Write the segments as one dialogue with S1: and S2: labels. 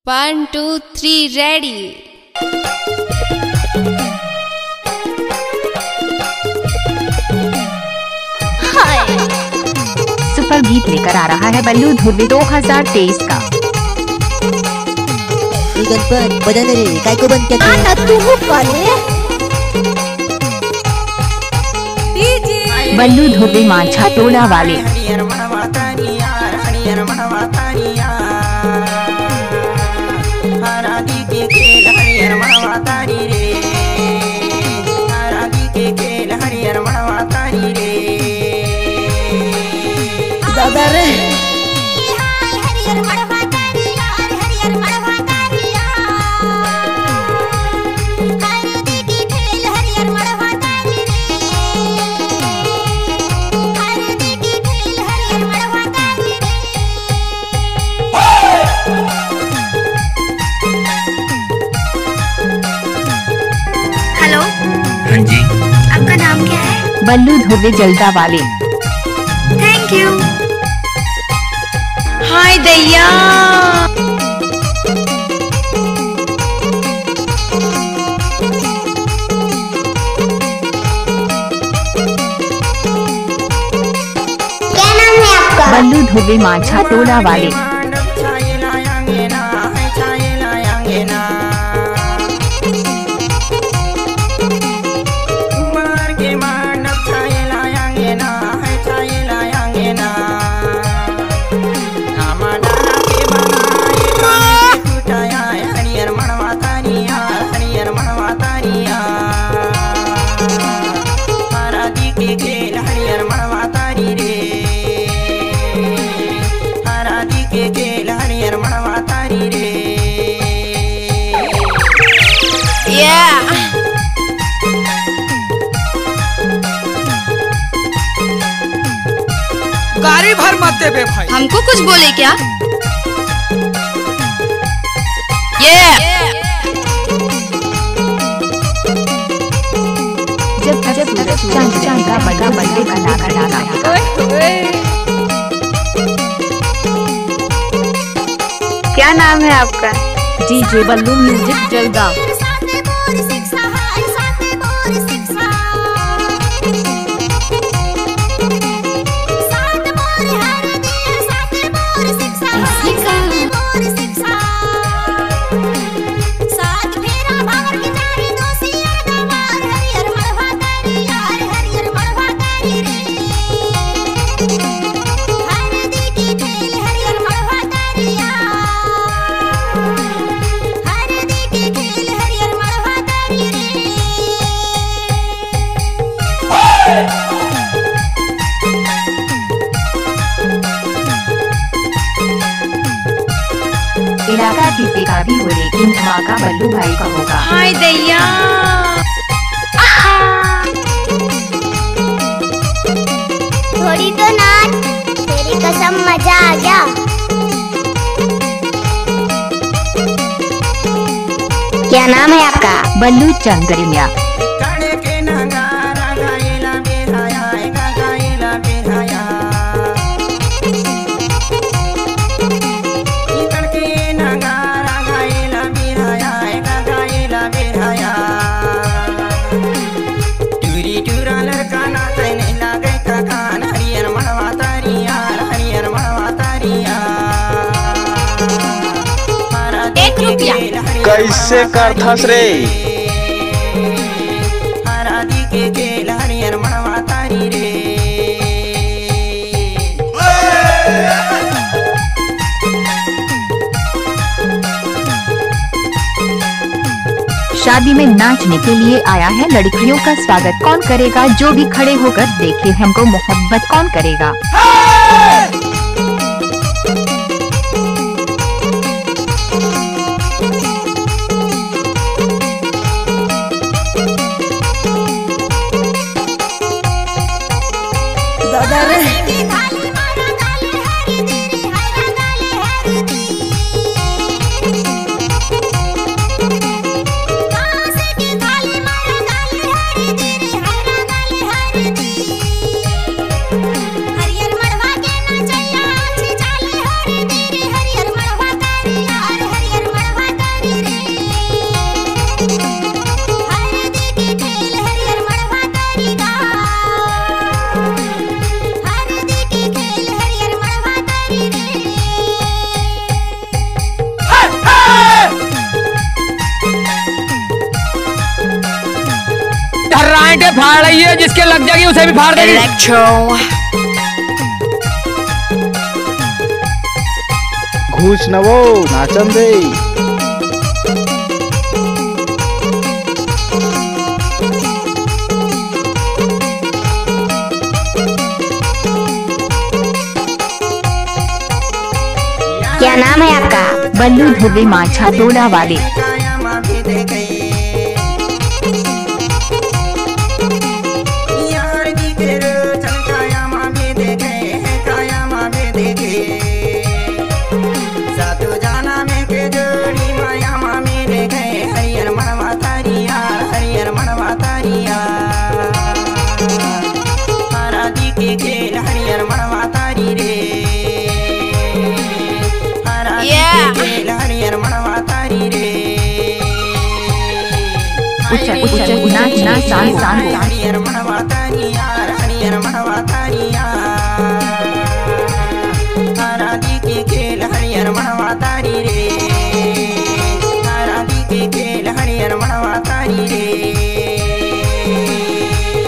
S1: 1, 2, 3, ready.
S2: Super गीत लेकर आ रहा है बल्लू ध्रुवे 2023 का।
S3: गणपत बजा रे, काय को बंद क्या
S4: ना तू कॉले
S2: बल्लू ध्रुवे मांझा टोला वाले।
S3: दादा रे
S4: हेलो,
S5: हाँ जी,
S4: आपका नाम क्या है?
S2: बल्लू ध्रुवे जल्दा वाले।
S4: Thank you. हाय दैया, क्या नाम है आपका?
S2: बल्लू ध्रुवे मांझा टोला वाले।
S5: गाड़ी भर मत दे बे भाई।
S1: हमको कुछ बोले क्या?
S2: जब चांद का बड़ा बर्थडे बना
S4: क्या नाम है आपका?
S2: DJ Ballu music Jalgaon. इलाका किसी का भी हो लेकिन धमाका बल्लू भाई का होगा।
S4: हाय दैया, थोड़ी तो नाच, तेरी कसम मजा आ गया। क्या नाम है आपका?
S2: बल्लू चंद्रिया।
S6: कैसे करथस रे?
S2: शादी में नाचने के लिए आया है लड़कियों का स्वागत कौन करेगा? जो भी खड़े होकर देखे हमको मोहब्बत कौन करेगा?
S3: दादा रे
S4: हरियर मड़वा
S5: ईंटें फाड़ रही है, जिसके लग जाएगी उसे भी फाड़ देगी।
S6: घूस न वो नाचन दे।
S4: क्या नाम है आपका?
S2: बल्लू धुबे माछा तोला वाले।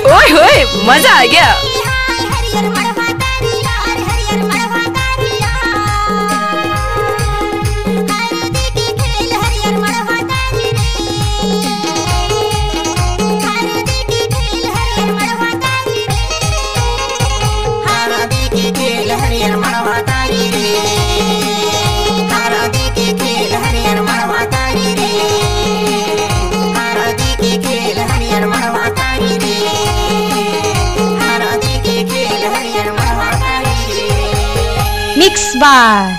S1: ओए होए मजा आ गया।
S2: Mix by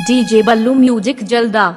S2: DJ Ballu music जल्दा।